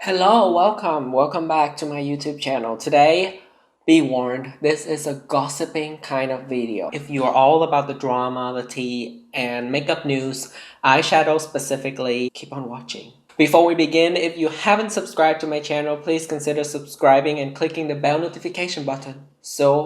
Hello, welcome back to my YouTube channel. Today, be warned, this is a gossiping kind of video. If you are all about the drama, the tea, and makeup news, eyeshadow specifically, keep on watching. Before we begin, if you haven't subscribed to my channel, please consider subscribing and clicking the bell notification button.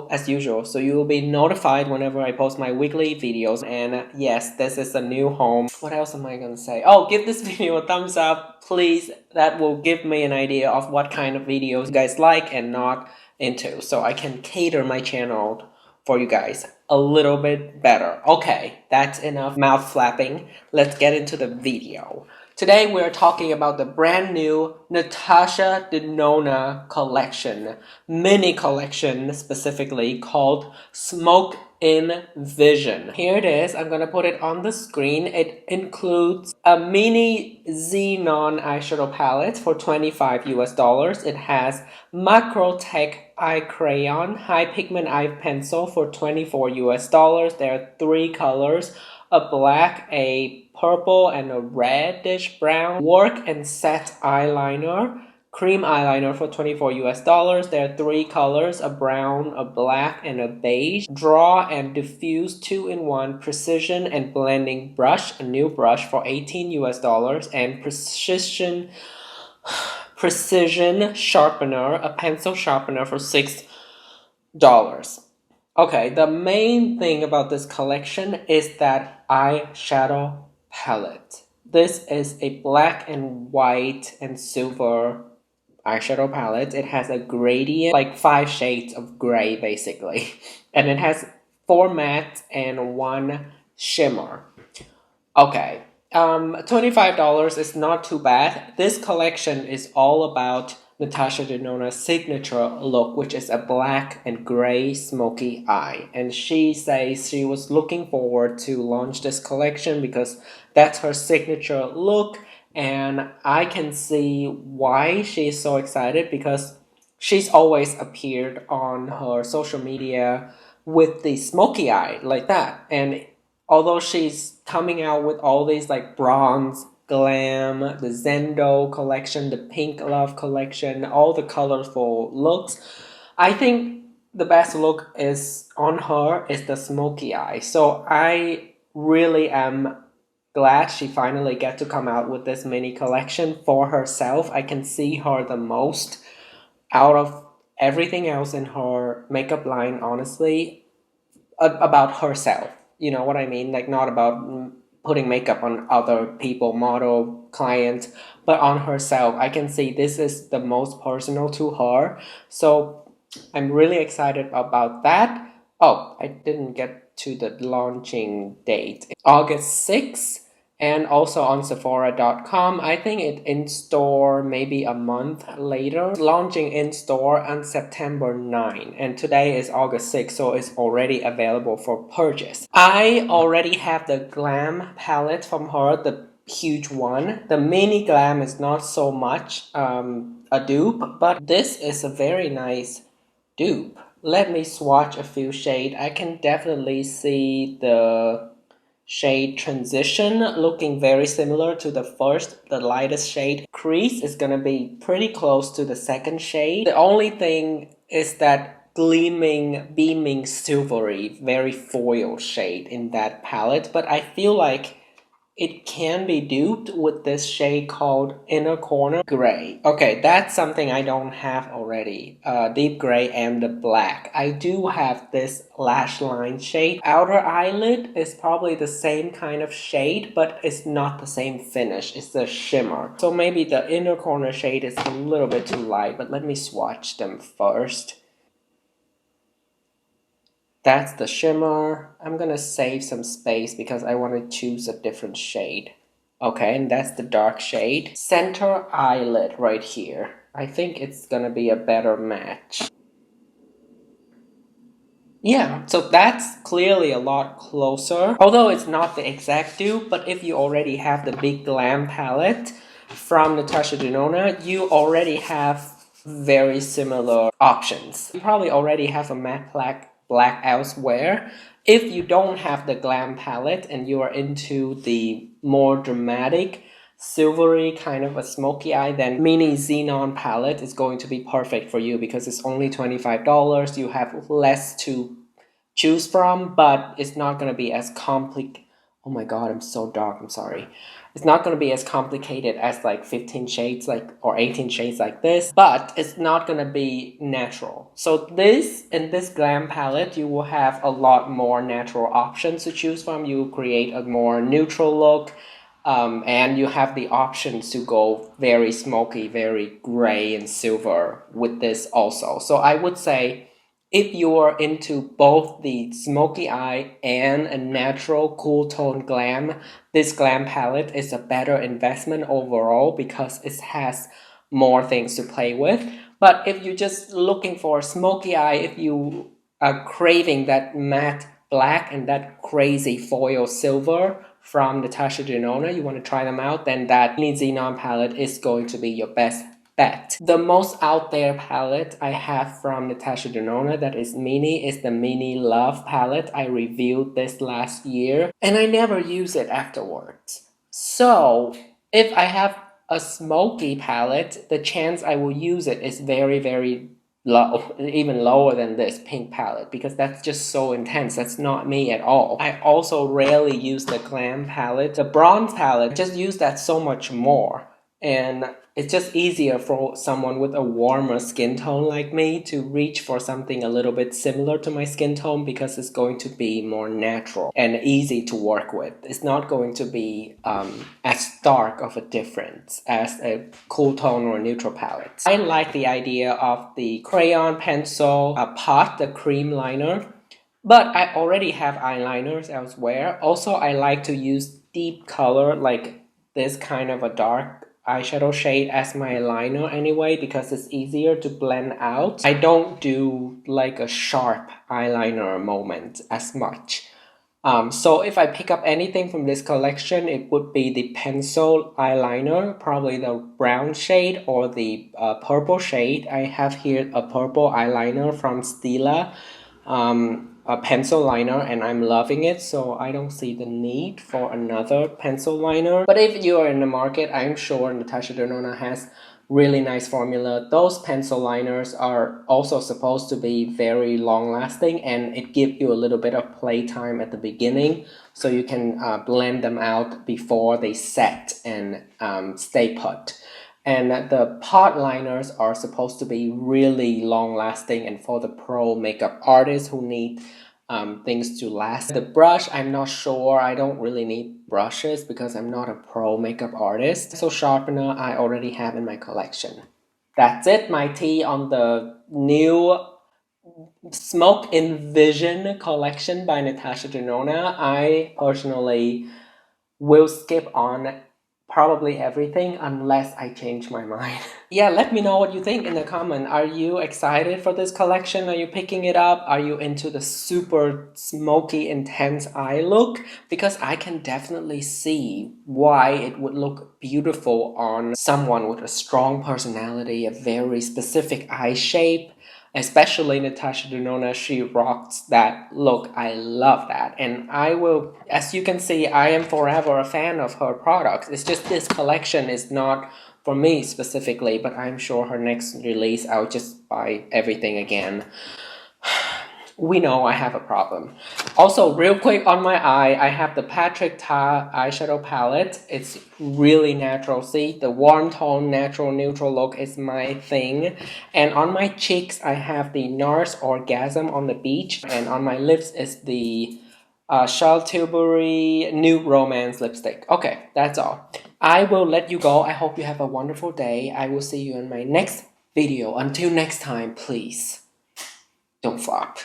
As usual, so you will be notified whenever I post my weekly videos. And yes, this is a new home. What else am I gonna say? Oh, give this video a thumbs up, please. That will give me an idea of what kind of videos you guys like and not into, so I can cater my channel for you guys a little bit better. Okay, that's enough mouth flapping. Let's get into the video. Today we're talking about the brand new Natasha Denona collection, mini collection specifically, called Smoke in Vision. Here it is. I'm gonna put it on the screen. It includes a mini Xenon eyeshadow palette for $25 US. It has Macro Tech eye crayon, high pigment eye pencil for $24 US. There are three colors: a black, a purple, and a reddish brown. Work and set eyeliner, cream eyeliner for $24 US. There are three colors: a brown, a black, and a beige. Draw and diffuse 2-in-1 precision and blending brush, a new brush for $18 US. And precision sharpener, a pencil sharpener for $6. Okay, the main thing about this collection is that eyeshadow palette. This is a black and white and silver eyeshadow palette. It has a gradient, like 5 shades of gray basically. And it has 4 mattes and 1 shimmer. Okay, $25 is not too bad. This collection is all about Natasha Denona's signature look, which is a black and gray smoky eye. And she says she was looking forward to launch this collection because that's her signature look. And I can see why she's so excited, because she's always appeared on her social media with the smoky eye like that. And although she's coming out with all these like bronze, glam, the Zendo collection, the pink love collection, all the colorful looks, I think the best look is on her is the smoky eye. So I really am glad she finally get to come out with this mini collection for herself. I can see her the most out of everything else in her makeup line, honestly, about herself. You know what I mean? Like, not about putting makeup on other people, model, clients, but on herself. I can see this is the most personal to her. So I'm really excited about that. Oh, I didn't get to the launching date. August 6th. And also on Sephora.com. I think it in store maybe a month later. Launching in store on September 9. And today is August 6th, so it's already available for purchase. I already have the Glam palette from her, the huge one. The mini Glam is not so much a dupe, but this is a very nice dupe. Let me swatch a few shades. I can definitely see the shade transition looking very similar to the first, the lightest shade. Crease is gonna be pretty close to the second shade. The only thing is that gleaming, beaming silvery, very foil shade in that palette, but I feel like it can be duped with this shade called Inner Corner Gray. Okay, that's something I don't have already. Deep gray and the black. I do have this lash line shade. Outer eyelid is probably the same kind of shade, but it's not the same finish. It's the shimmer. So maybe the Inner Corner shade is a little bit too light, but let me swatch them first. That's the shimmer. I'm gonna save some space because I want to choose a different shade. Okay, and that's the dark shade. Center eyelid right here. I think it's gonna be a better match. Yeah, so that's clearly a lot closer. Although it's not the exact dupe, but if you already have the big Glam palette from Natasha Denona, you already have very similar options. You probably already have a matte black elsewhere. If you don't have the Glam palette and you are into the more dramatic silvery kind of a smoky eye, then mini Xenon palette is going to be perfect for you because it's only $25. You have less to choose from, but it's not going to be as complicated. Oh my god, I'm so dark, I'm sorry. It's not going to be as complicated as like 15 shades or 18 shades like this, but it's not going to be natural. So in this Glam palette, you will have a lot more natural options to choose from. You create a more neutral look, and you have the options to go very smoky, very gray and silver with this also. So I would say if you are into both the smoky eye and a natural cool tone glam, this Glam palette is a better investment overall because it has more things to play with. But if you're just looking for a smoky eye, if you are craving that matte black and that crazy foil silver from Natasha Denona, you want to try them out, then that Xenon palette is going to be your best bet. The most out there palette I have from Natasha Denona that is mini is the Mini Love palette. I reviewed this last year and I never use it afterwards. So if I have a smoky palette, the chance I will use it is very, very low, even lower than this pink palette because that's just so intense. That's not me at all. I also rarely use the Glam palette. The bronze palette, I just use that so much more. And it's just easier for someone with a warmer skin tone like me to reach for something a little bit similar to my skin tone because it's going to be more natural and easy to work with. It's not going to be as stark of a difference as a cool tone or neutral palette. I like the idea of the crayon pencil pot, the cream liner, but I already have eyeliners elsewhere. Also, I like to use deep color like this kind of a dark eyeshadow shade as my liner anyway because it's easier to blend out. I don't do like a sharp eyeliner moment as much. So if I pick up anything from this collection, it would be the pencil eyeliner, probably the brown shade or the purple shade. I have here a purple eyeliner from Stila, a pencil liner, and I'm loving it, so I don't see the need for another pencil liner. But if you are in the market, I'm sure Natasha Denona has really nice formula. Those pencil liners are also supposed to be very long lasting and it gives you a little bit of playtime at the beginning so you can blend them out before they set and stay put. And the pot liners are supposed to be really long lasting and for the pro makeup artists who need things to last. The brush, I'm not sure. I don't really need brushes because I'm not a pro makeup artist. So sharpener I already have in my collection. That's it, my tea on the new Smoke Envision collection by Natasha Denona. I personally will skip on probably everything unless I change my mind. Yeah, let me know what you think in the comment. Are you excited for this collection? Are you picking it up? Are you into the super smoky, intense eye look? Because I can definitely see why it would look beautiful on someone with a strong personality, a very specific eye shape. Especially Natasha Denona, she rocks that look. I love that. And I will, as you can see, I am forever a fan of her products. It's just this collection is not for me specifically, but I'm sure her next release, I'll just buy everything again. We know I have a problem. Also, real quick on my eye, I have the Patrick Ta eyeshadow palette. It's really natural. See, the warm tone, natural, neutral look is my thing. And on my cheeks, I have the NARS Orgasm on the Beach. And on my lips is the Tilbury New Romance lipstick. Okay, that's all. I will let you go. I hope you have a wonderful day. I will see you in my next video. Until next time, please don't flop.